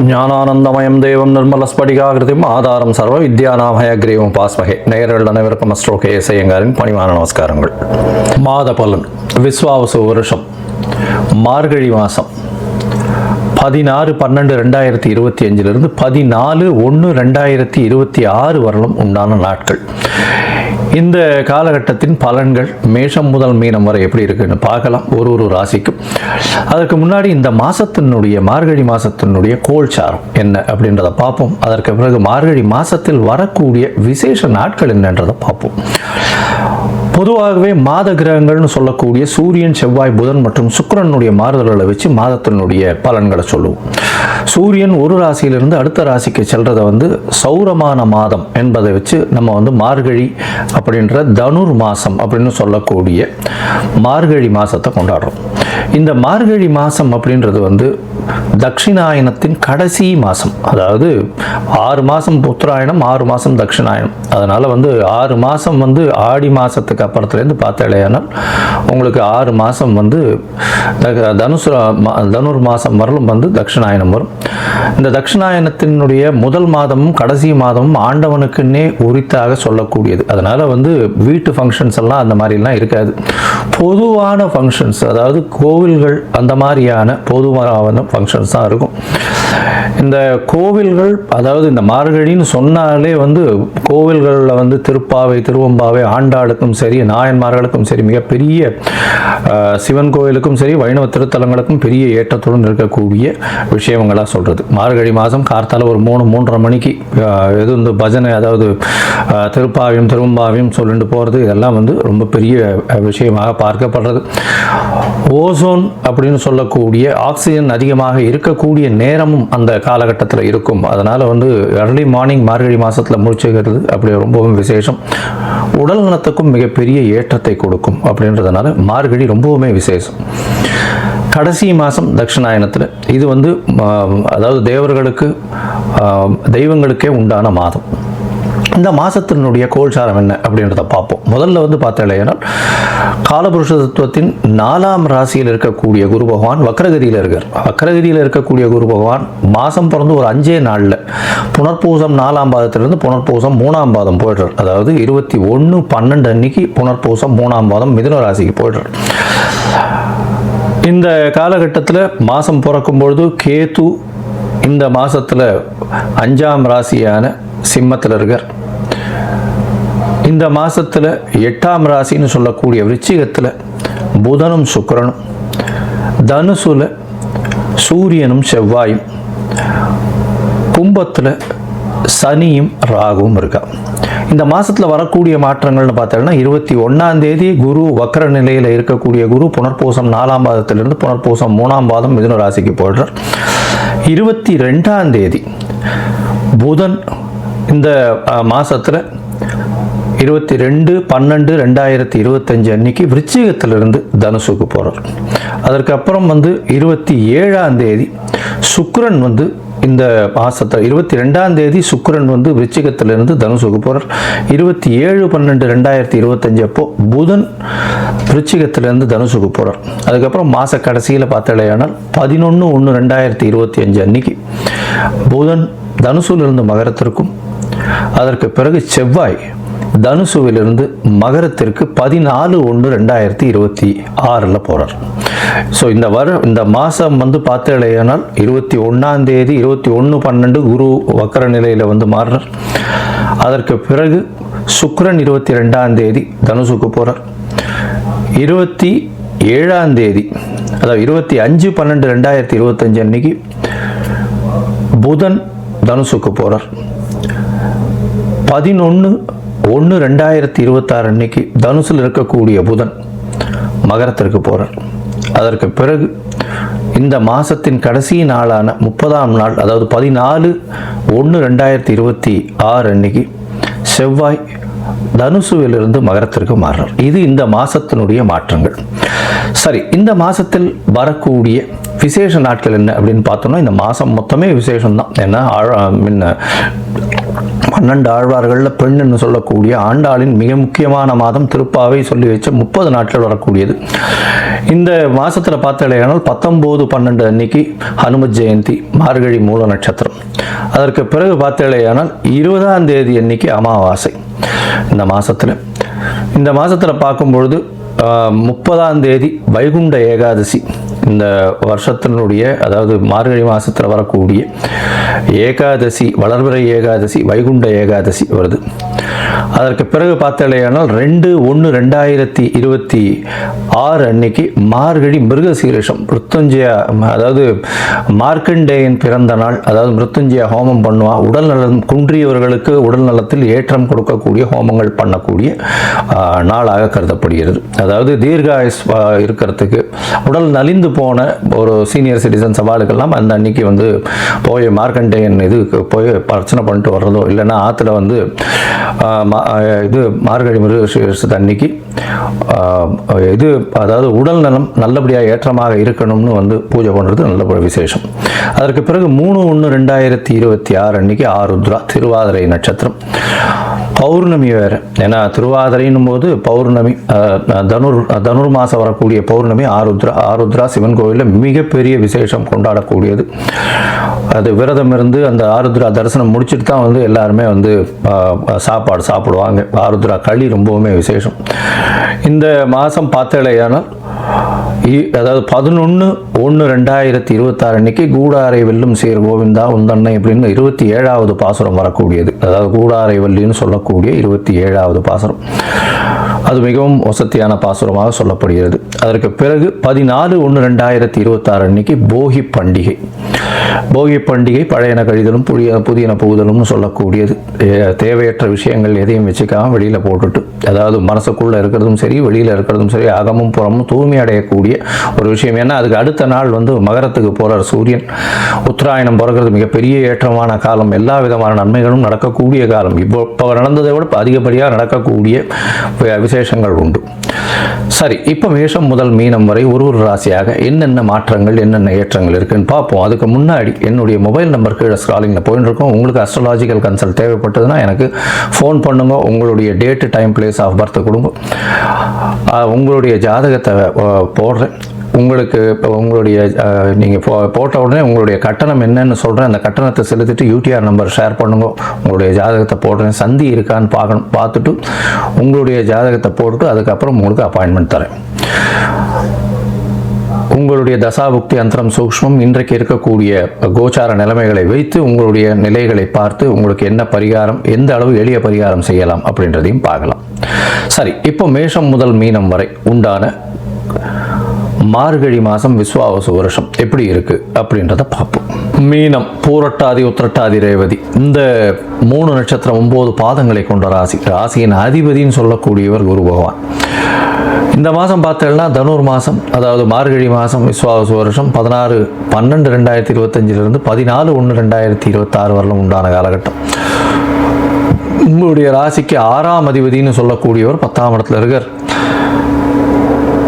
ஞானானந்தமயம் தேவம் நிர்மலஸ்படிகாகிருதிம் ஆதாரம் சர்வ வித்யாநாமயக்ரீவம் பாஸ்மகே. நேயர்கள் அனைவருக்கும் அஸ்ட்ரோ கே எஸ் ஐயங்காரின் பணிவான நமஸ்காரங்கள். மாத பலன் விஸ்வாவசு வருஷம் மார்கழி மாதம் 16/12/2025 14/1/2026 வரலும் உண்டான நாட்கள். இந்த காலகட்டத்தின் பலன்கள் மேஷம் முதல் மீனம் வரை எப்படி இருக்குன்னு பார்க்கலாம், ஒரு ராசிக்கும். அதற்கு முன்னாடி இந்த மாதத்தினுடைய மார்கழி மாதத்தினுடைய கோல்சாரம் என்ன அப்படின்றத பார்ப்போம். அதற்கு பிறகு மார்கழி மாதத்தில் வரக்கூடிய விசேஷ நாட்கள் என்னன்றதை பார்ப்போம். பொதுவாகவே மாத கிரகங்கள்னு சொல்லக்கூடிய சூரியன், செவ்வாய், புதன் மற்றும் சுக்கிரனுடைய மாறுதல்களை வச்சு மாதத்தினுடைய பலன்களை சொல்லுவோம். சூரியன் ஒரு ராசியிலிருந்து அடுத்த ராசிக்கு செல்றதை சௌரமான மாதம் என்பதை வச்சு நம்ம மார்கழி அப்படின்ற தனுர் மாதம் அப்படின்னு சொல்லக்கூடிய மார்கழி மாதத்தை கொண்டாடுறோம். இந்த மார்கழி மாதம் அப்படின்றது தட்சிணாயனத்தின் கடைசி மாதம். அதாவது 6 மாதம் உத்தராயணம், 6 மாதம் தட்சிணாயனம். அதனால் 6 மாதம் ஆடி மாதத்துக்கு அப்புறத்துலேருந்து பார்த்தாலேயானால் உங்களுக்கு 6 மாதம் தனுர் மாதம் வரலும் தட்சிணாயனம் வரும். இந்த தட்சிணாயனத்தினுடைய முதல் மாதமும் கடைசி மாதமும் ஆண்டவனுக்குன்னே உரித்தாக சொல்லக்கூடியது. அதனால் வீட்டு ஃபங்க்ஷன்ஸ் எல்லாம் அந்த மாதிரிலாம் இருக்காது. பொதுவான ஃபங்க்ஷன்ஸ், அதாவது கோவில்கள் அந்த மாதிரியான பொதுவான ஃபங்க்ஷன்ஸ் தான் இருக்கும். இந்த கோவில்கள், அதாவது இந்த மார்கழின்னு சொன்னாலே கோவில்களில் திருப்பாவை, திருவம்பாவை, ஆண்டாளுக்கும் சரி, நாயன்மார்களுக்கும் சரி, மிகப்பெரிய சிவன் கோவிலுக்கும் சரி, வைணவ திருத்தலங்களுக்கும் பெரிய ஏற்றத்துடன் இருக்கக்கூடிய விஷயங்களாக சொல்கிறது. மார்கழி மாதம் கார்த்தால ஒரு 3-3:30 மணிக்கு பஜனை, அதாவது திருப்பாவையும் திருவம்பாவையும் சொல்லிட்டு போகிறது, இதெல்லாம் ரொம்ப பெரிய விஷயமாக பார்க்கப்படுறது. ஓசோன் அப்படின்னு சொல்லக்கூடிய ஆக்சிஜன் அதிகமாக இருக்கக்கூடிய நேரமும் அந்த காலகட்டத்தில் இருக்கும். அதனால் early மார்னிங் மார்கழி மாதத்தில் முடிச்சுக்கிறது அப்படி ரொம்பவும் விசேஷம். உடல் நலத்துக்கும் மிகப்பெரிய ஏற்றத்தை கொடுக்கும். அப்படின்றதுனால மார்கழி ரொம்பவுமே விசேஷம். கடைசி மாதம் தட்சிணாயனத்தில் இது அதாவது தேவர்களுக்கு, தெய்வங்களுக்கே உண்டான மாதம். இந்த மாதத்தினுடைய கோல்சாரம் என்ன அப்படின்றத பார்ப்போம். முதல்ல பார்த்தாலேனால் காலபுருஷ தத்துவத்தின் 4ஆம் ராசியில் இருக்கக்கூடிய குரு பகவான் வக்ரகதியில் இருக்கார். வக்ரகதியில் இருக்கக்கூடிய குரு பகவான் மாதம் பிறந்து ஒரு 5 நாளில் புனர்பூசம் 4ஆம் பாதத்திலிருந்து புனர்பூசம் 3ஆம் பாதம் போய்டுறார். அதாவது 21/12 அன்னைக்கு புனர்பூசம் 3ஆம் பாதம் மிதுன ராசிக்கு போய்டுறார். இந்த காலகட்டத்தில் மாதம் பிறக்கும்பொழுது கேது இந்த மாதத்தில் 5ஆம் ராசியான சிம்மத்தில் இருக்கார். இந்த மாதத்தில் 8ஆம் ராசின்னு சொல்லக்கூடிய விருச்சிகத்தில் புதனும் சுக்கிரனும், தனுசுல சூரியனும் செவ்வாயும், கும்பத்தில் சனியும் ராகுவும் இருக்கா. இந்த மாதத்தில் வரக்கூடிய மாற்றங்கள்னு பார்த்தோம்னா 21ஆம் தேதி குரு வக்ர நிலையில் இருக்கக்கூடிய குரு புனர்பூசம் 4ஆம் பாதத்திலிருந்து புனர்பூசம் 3ஆம் பாதம் மிதுன ராசிக்கு போடுறார். 22ஆம் தேதி புதன் இந்த மாதத்தில் 22/12/2025 அன்னைக்கு விருச்சிகத்திலிருந்து தனுசுக்கு போகிறார். அதற்கப்புறம் 27ஆம் தேதி சுக்கிரன் இந்த மாதத்தில் 22ஆம் தேதி சுக்கிரன் விருச்சிகத்திலிருந்து தனுசுக்கு போகிறார். 27/12/2025 அப்போ புதன் விருச்சிகத்திலிருந்து தனுசுக்கு போகிறார். அதுக்கப்புறம் மாத கடைசியில் பார்த்தாலேயானால் 11/1/2025 அன்னைக்கு புதன் தனுசுவிலிருந்து மகரத்திற்கும், அதற்கு பிறகு செவ்வாய் தனுசுவிலிருந்து மகரத்திற்கு 14/1/2026 போகிறார். ஸோ இந்த மாதம் பார்த்தாலேயானால் 21ஆம் தேதி 21/12 குரு வக்கர நிலையில் மாறுறார். அதற்கு பிறகு சுக்கிரன் 22ஆம் தேதி தனுசுக்கு போகிறார். 27ஆம் தேதி, அதாவது 25/12/2025 அன்னைக்கு புதன் தனுசுக்கு போகிறார். 11/1/2026 அன்னைக்கு தனுசில் இருக்கக்கூடிய புதன் மகரத்திற்கு போகிறார். அதற்கு பிறகு இந்த மாதத்தின் கடைசி நாளான 30ஆம் நாள், அதாவது 14/1/2026 அன்னைக்கு செவ்வாய் தனுசுவிலிருந்து மகரத்திற்கு மாறுறார். இது இந்த மாதத்தினுடைய மாற்றங்கள். சரி, இந்த மாதத்தில் வரக்கூடிய விசேஷ நாட்கள் என்ன அப்படின்னு பார்த்தோம்னா, இந்த மாதம் மொத்தமே விசேஷம்தான். ஏன்னா 12 ஆழ்வார்களில் பெண்ணுன்னு சொல்லக்கூடிய ஆண்டாளின் மிக முக்கியமான மாதம் திருப்பாவை சொல்லி வச்ச 30 நாட்கள் வரக்கூடியது. இந்த மாதத்தில் பார்த்தாலேயானால் 19/12 அன்னைக்கு ஹனுமத் ஜெயந்தி, மார்கழி மூல நட்சத்திரம். அதற்கு பிறகு பார்த்தாலேயானால் 20ஆம் தேதி அன்னைக்கு அமாவாசை. இந்த மாதத்தில் பார்க்கும்பொழுது 30ஆம் தேதி வைகுண்ட ஏகாதசி. இந்த வருஷத்தினுடைய, அதாவது மார்கழி மாதத்தில் வரக்கூடிய ஏகாதசி, வளர்பிறை ஏகாதசி, வைகுண்ட ஏகாதசி வருது. அதற்கு பிறகு பார்த்தாலேயானால் 2/1/2026 அன்னைக்கு மார்கழி மிருகசீரிஷம், மிருத்யுஞ்சய, அதாவது மார்க்கண்டேயன் பிறந்த நாள். அதாவது மிருத்யுஞ்சய ஹோமம் பண்ணுவா, உடல் நலம் குன்றியவர்களுக்கு உடல் நலத்தில் ஏற்றம் கொடுக்கக்கூடிய ஹோமங்கள் பண்ணக்கூடிய நாளாக கருதப்படுகிறது. அதாவது தீர்காயுஸ் இருக்கிறதுக்கு, உடல் நலிந்து போன ஒரு சீனியர் சிட்டிசன் சவாலுக்கெல்லாம் அந்த அன்னைக்கு வந்து போய் மார்க்கண்டேயன் இதுக்கு போய் பிரச்சனை பண்ணிட்டு வர்றதோ, இல்லைன்னா ஆற்றுல வந்து இது மார்கழி மிருகசீரிஷத்து அன்னைக்கு இது, அதாவது உடல் நலம் நல்லபடியாக ஏற்றமாக இருக்கணும்னு வந்து பூஜை பண்ணுறது நல்ல விசேஷம். அதற்கு பிறகு 3/1/2026 அன்னைக்கு ஆருத்ரா, திருவாதிரை நட்சத்திரம், பௌர்ணமி வேறு. ஏன்னா திருவாதிரைன்னும் போது பௌர்ணமி, தனுர் மாதம் வரக்கூடிய பௌர்ணமி ஆருத்ரா சிவன் கோவிலில் மிகப்பெரிய விசேஷம் கொண்டாடக்கூடியது. அது விரதம் இருந்து அந்த ஆருத்ரா தரிசனம் முடிச்சுட்டு தான் வந்து எல்லாருமே வந்து சாப்பாடு சாப்பிடுவாங்க. ஆருத்ரா களி ரொம்பவுமே விசேஷம். இந்த மாதம் பார்த்தேலையானால், அதாவது 11/1/2026 அன்னைக்கு கூடாரை வெல்லும் சேர் கோவிந்தா உந்தன்னை அப்படின்னு 27வது பாசுரம் வரக்கூடியது. அதாவது கூடாரை வல்லின்னு சொல்லக்கூடிய 27வது பாசுரம், அது மிகவும் வசதியான பாசுரமாக சொல்லப்படுகிறது. அதற்கு பிறகு 14/1/2026 அன்னைக்கு போகி பண்டிகை. போகி பண்டிகை பழையன கழிதலும் புதியன புகுதலும்னு சொல்லக்கூடியது. தேவையற்ற விஷயங்கள் எதையும் வச்சுக்காம வெளியில் போட்டுட்டு, அதாவது மனசுக்குள்ளே இருக்கிறதும் சரி வெளியில் இருக்கிறதும் சரி அகமும் புறமும் தூய்மை அடையக்கூடிய ஒரு விஷயம். ஏன்னா அதுக்கு அடுத்த நாள் வந்து மகரத்துக்கு போகிறார் சூரியன். உத்தராயணம் பிறகுறது மிகப்பெரிய ஏற்றமான காலம், எல்லா விதமான நன்மைகளும் நடக்கக்கூடிய காலம். இப்போ நடந்ததை விட அதிகப்படியாக நடக்கக்கூடிய விசேஷங்கள் உண்டு. சரி, இப்போ மேஷம் முதல் மீனம் வரை ஒரு ராசியாக என்னென்ன மாற்றங்கள் என்னென்ன ஏற்றங்கள் இருக்குன்னு பார்ப்போம். அதுக்கு முன்னாடி என்னுடைய மொபைல் நம்பர் கீழே ஸ்க்ராலிங்கில் போயின்னு இருக்கோம். உங்களுக்கு அஸ்ட்ராலாஜிக்கல் கன்சல்ட் தேவைப்பட்டதுன்னா எனக்கு ஃபோன் பண்ணுங்க. உங்களுடைய date, time, place of birth கொடுங்க. உங்களுடைய ஜாதகத்தை போடுறேன். உங்களுக்கு உங்களுடைய நீங்கள் போட்ட உடனே உங்களுடைய கட்டணம் என்னன்னு சொல்கிறேன். அந்த கட்டணத்தை செலுத்திட்டு யூடிஆர் நம்பர் ஷேர் பண்ணுங்க. உங்களுடைய ஜாதகத்தை போடுறேன். சந்தி இருக்கான்னு பார்த்துட்டு உங்களுடைய ஜாதகத்தை போட்டுட்டு அதுக்கப்புறம் உங்களுக்கு அப்பாயின்மெண்ட் தரேன். உங்களுடைய தசாபுக்தி அந்தரம் சூக்ஷ்மம் இன்றைக்கு இருக்கக்கூடிய கோச்சார நிலைமைகளை வைத்து உங்களுடைய நிலைகளை பார்த்து உங்களுக்கு என்ன பரிகாரம், எந்த அளவு எளிய பரிகாரம் செய்யலாம் அப்படின்றதையும் பார்க்கலாம். சரி, இப்போ மேஷம் முதல் மீனம் வரை உண்டான மார்கழி மாதம் விஸ்வாவசு வருஷம் எப்படி இருக்கு அப்படின்றத பார்ப்போம். மீனம், பூரட்டாதி, உத்திரட்டாதி, ரேவதி, இந்த 3 நட்சத்திரம் 9 பாதங்களை கொண்ட ராசி. ராசியின் அதிபதினு சொல்லக்கூடியவர் குரு பகவான். இந்த மாதம் பார்த்தேன்னா தனுர் மாதம், அதாவது மார்கழி மாதம் விஸ்வாவசு வருஷம் 16/12/2025 14/1/2026 வரலும் உண்டான காலகட்டம். உங்களுடைய ராசிக்கு 6ஆம் அதிபதினு சொல்லக்கூடியவர் 10ஆம் இடத்துல இருக்கார்.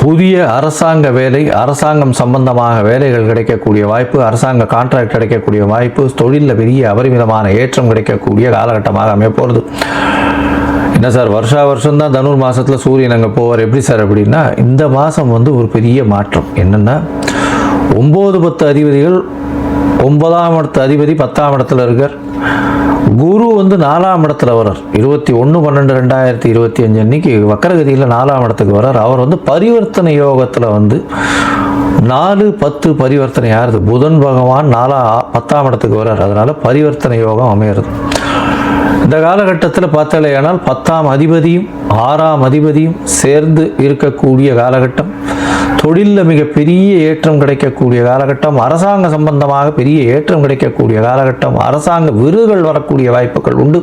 புதிய அரசாங்க வேலை, அரசாங்கம் சம்பந்தமாக வேலைகள் கிடைக்கக்கூடிய வாய்ப்பு, அரசாங்க கான்ட்ராக்ட் கிடைக்கக்கூடிய வாய்ப்பு, தொழிலில் பெரிய அபரிமிதமான ஏற்றம் கிடைக்கக்கூடிய காலகட்டமாக அமைய போகிறது. என்ன சார், வருஷம் தான் தனுர் மாதத்தில் சூரியன் அங்கே போவார், எப்படி சார் அப்படின்னா, இந்த மாதம் வந்து ஒரு பெரிய மாற்றம். என்னென்னா 9-10 அதிபதிகள், 9ஆம் இடத்து அதிபதி 10ஆம் இடத்துல இருக்கார். குரு வந்து 4ஆம் இடத்துல வர்றார். 21/12/2025 அன்னைக்கு வக்கரகதியில் 4ஆம் இடத்துக்கு வர்றார். அவர் வந்து பரிவர்த்தனை யோகத்தில் வந்து 4-10 பரிவர்த்தனை ஆறுது. புதன் பகவான் 10ஆம் இடத்துக்கு வர்றார். அதனால பரிவர்த்தனை யோகம் அமையிறது. இந்த காலகட்டத்தில் பார்த்தாலேயானால் 10ஆம் அதிபதியும் 6ஆம் அதிபதியும் சேர்ந்து இருக்கக்கூடிய காலகட்டம். தொழிலில் மிகப்பெரிய ஏற்றம் கிடைக்கக்கூடிய காலகட்டம். அரசாங்க சம்பந்தமாக பெரிய ஏற்றம் கிடைக்கக்கூடிய காலகட்டம். அரசாங்க விருதுகள் வரக்கூடிய வாய்ப்புகள் உண்டு.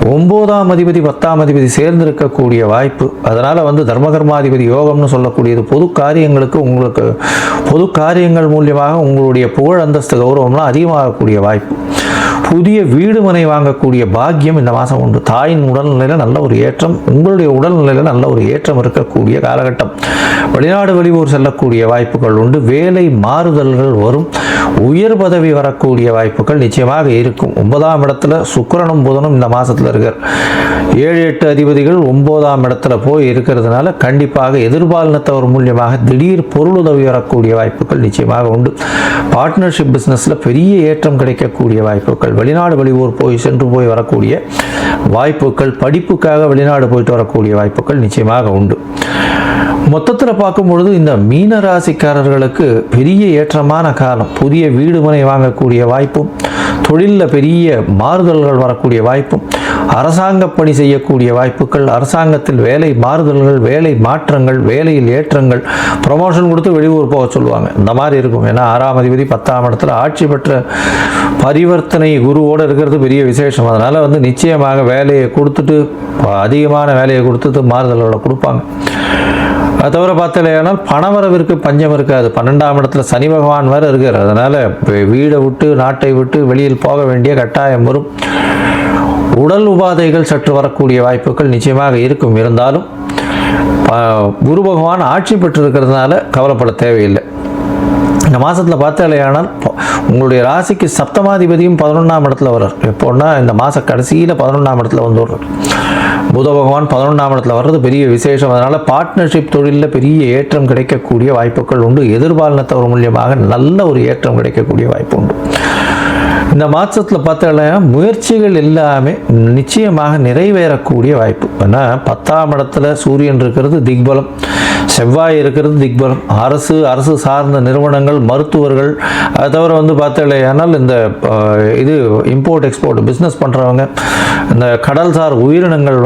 9ஆம் அதிபதி 10ஆம் அதிபதி சேர்ந்து இருக்கக்கூடிய வாய்ப்பு. அதனால் வந்து தர்மகர்மாதிபதி யோகம்னு சொல்லக்கூடியது பொது காரியங்களுக்கு, உங்களுக்கு பொது காரியங்கள் மூலியமாக உங்களுடைய புகழ், அந்தஸ்து, கௌரவம்லாம் அதிகமாகக்கூடிய வாய்ப்பு. புதிய வீடு மனை வாங்கக்கூடிய பாக்கியம் இந்த மாதம் உண்டு. தாயின் உடல்நிலையில் நல்ல ஒரு ஏற்றம், உங்களுடைய உடல்நிலையில் நல்ல ஒரு ஏற்றம் இருக்கக்கூடிய காலகட்டம். வெளிநாடு வெளியூர் செல்லக்கூடிய வாய்ப்புகள் உண்டு. வேலை மாறுதல்கள் வரும். உயர் பதவி வரக்கூடிய வாய்ப்புகள் நிச்சயமாக இருக்கும். 9ஆம் இடத்துல சுக்கிரனும் புதனும் இந்த மாதத்தில் இருக்கார். 7, 8 அதிபதிகள் 9ஆம் இடத்துல போய் இருக்கிறதுனால கண்டிப்பாக எதிர்பாலினத்தவர் மூலியமாக திடீர் பொருளுதவி வரக்கூடிய வாய்ப்புகள் நிச்சயமாக உண்டு. பார்ட்னர்ஷிப் பிஸ்னஸில் பெரிய ஏற்றம் கிடைக்கக்கூடிய வாய்ப்புகள், வெளிநாடு வெளியூர் சென்று போய் வரக்கூடிய வாய்ப்புகள், படிப்புக்காக வெளிநாடு போயிட்டு வரக்கூடிய வாய்ப்புகள் நிச்சயமாக உண்டு. மொத்தத்தில் பார்க்கும் பொழுது இந்த மீன ராசிக்காரர்களுக்கு பெரிய ஏற்றமான காலம். புதிய வீடு மனை வாங்கக்கூடிய வாய்ப்பும், தொழிலில் பெரிய மாறுதல்கள் வரக்கூடிய வாய்ப்பும், அரசாங்க பணி செய்யக்கூடிய வாய்ப்புகள், அரசாங்கத்தில் வேலை மாறுதல்கள், வேலை மாற்றங்கள், வேலையில் ஏற்றங்கள், ப்ரமோஷன் கொடுத்து வெளியூர் போக சொல்லுவாங்க, இந்த மாதிரி இருக்கும். ஏன்னா 6ஆம் அதிபதி 10ஆம் இடத்துல ஆட்சி பெற்ற பரிவர்த்தனை குருவோடு இருக்கிறது பெரிய விசேஷம். அதனால் நிச்சயமாக வேலையை கொடுத்துட்டு, அதிகமான வேலையை கொடுத்துட்டு மாறுதல்களை கொடுப்பாங்க. அது தவிர பார்த்தலையானால் பணவரவிற்கு பஞ்சம் இருக்காது. 12ஆம் இடத்துல சனி பகவான் வேறு இருக்கார். அதனால் வீடை விட்டு நாட்டை விட்டு வெளியில் போக வேண்டிய கட்டாயம் வரும். உடல் உபாதைகள் சற்று வரக்கூடிய வாய்ப்புகள் நிச்சயமாக இருக்கும். இருந்தாலும் குரு பகவான் ஆட்சி பெற்றிருக்கிறதுனால கவலைப்பட தேவையில்லை. இந்த மாதத்தில் பார்த்தாலேயானால் உங்களுடைய ராசிக்கு சப்தமாதிபதியும் 11ஆம் இடத்துல வர்றார். எப்போன்னா இந்த மாத கடைசியில் 11ஆம் இடத்துல வந்துடுறார். புத பகவான் 11ஆம் இடத்துல வர்றது பெரிய விசேஷம். அதனால் பார்ட்னர்ஷிப் தொழிலில் பெரிய ஏற்றம் கிடைக்கக்கூடிய வாய்ப்புகள் உண்டு. எதிர்பாலினத்தவர் மூலியமாக நல்ல ஒரு ஏற்றம் கிடைக்கக்கூடிய வாய்ப்பு உண்டு. இந்த மாதத்தில் பார்த்தாலே முயற்சிகள் எல்லாமே நிச்சயமாக நிறைவேறக்கூடிய வாய்ப்பு. ஏன்னா 10ஆம் இடத்துல சூரியன் இருக்கிறது திக்பலம், செவ்வாய் இருக்கிறது திக்பலம். அரசு சார்ந்த நிறுவனங்கள், மருத்துவர்கள், அதை தவிர பார்த்தாலேயானால் இந்த இது இம்போர்ட் எக்ஸ்போர்ட் பிஸ்னஸ் பண்ணுறவங்க, இந்த கடல்சார் உயிரினங்கள்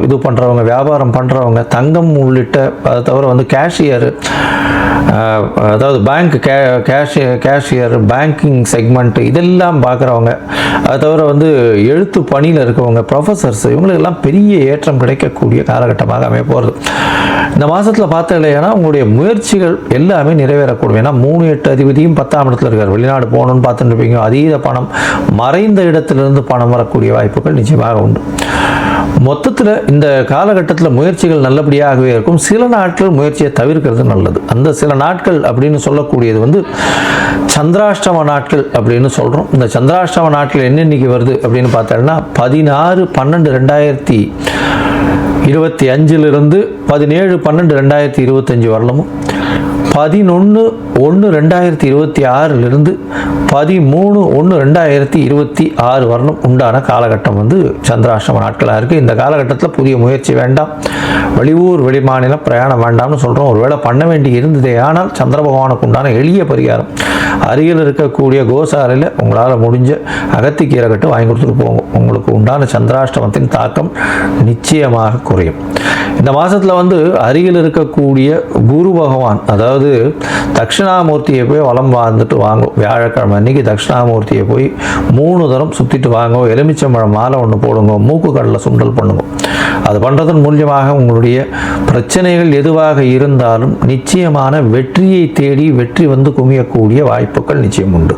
இது பண்ணுறவங்க, வியாபாரம் பண்ணுறவங்க, தங்கம் உள்ளிட்ட, அதை தவிர கேஷியர், அதாவது பேங்க் கேஷியர், பேங்கிங் செக்மெண்ட், இதெல்லாம் பார்க்குறவங்க, அதை தவிர எழுத்து பணியில் இருக்கவங்க, ப்ரொஃபஸர்ஸ், இவங்களுக்கெல்லாம் பெரிய ஏற்றம் கிடைக்கக்கூடிய காலகட்டமாக அமைய போகிறது. இந்த மாதத்தில் பார்த்தீங்கன்னா உங்களுடைய முயற்சிகள் எல்லாமே நிறைவேறக்கூடும். ஏன்னா 3, 8 அதிபதியும் 10ஆம் இடத்துல இருக்கார். வெளிநாடு போகணும்னு பார்த்துட்டு இருப்பீங்க. அதீத பணம், மறைந்த இடத்திலிருந்து பணம் வரக்கூடிய வாய்ப்புகள் நிச்சயமாக உண்டு. மொத்தத்தில் இந்த காலகட்டத்தில் முயற்சிகள் நல்லபடியாகவே இருக்கும். சில நாட்கள் முயற்சியை தவிர்க்கிறது நல்லது. அந்த சில நாட்கள் அப்படின்னு சொல்லக்கூடியது சந்திராஷ்டம நாட்கள் அப்படின்னு சொல்கிறோம். இந்த சந்திராஷ்டம நாட்கள் என்னென்னைக்கு வருது அப்படின்னு பார்த்தோம்னா 16/12/2025 17/12/2025 வரலமும், 11/1/2026 13/1/2026 வரணும் உண்டான காலகட்டம் சந்திராஷ்டம நாட்களாக இருக்குது. இந்த காலகட்டத்தில் புதிய முயற்சி வேண்டாம், வெளியூர் வெளிமாநிலம் பிரயாணம் வேண்டாம்னு சொல்கிறோம். ஒருவேளை பண்ண வேண்டி இருந்ததே ஆனால் சந்திர பகவானுக்கு உண்டான எளிய பரிகாரம், அருகில் இருக்கக்கூடிய கோசாலையில் உங்களால் முடிஞ்ச அகத்திக்கீரை கட்டு வாங்கி கொடுத்துட்டு போங்க. உங்களுக்கு உண்டான சந்திராஷ்டமத்தின் தாக்கம் நிச்சயமாக குறையும். இந்த மாதத்தில் அருகில் இருக்கக்கூடிய குரு பகவான், அதாவது தட்சிணாமூர்த்தியை போய் வலம் வந்துட்டு வாங்கும். வியாழக்கிழமை அன்னைக்கு தட்சிணாமூர்த்தியை போய் 3 தரம் சுற்றிட்டு வாங்க. எலுமிச்சம்பழம் மாலை ஒன்று போடுங்க. மூக்கு கடலை சுண்டல் பண்ணுங்க. அது பண்ணுறதன் மூலியமாக உங்களுடைய பிரச்சனைகள் எதுவாக இருந்தாலும் நிச்சயமான வெற்றியை தேடி வெற்றி குமியக்கூடிய வாய்ப்புகள் நிச்சயம் உண்டு.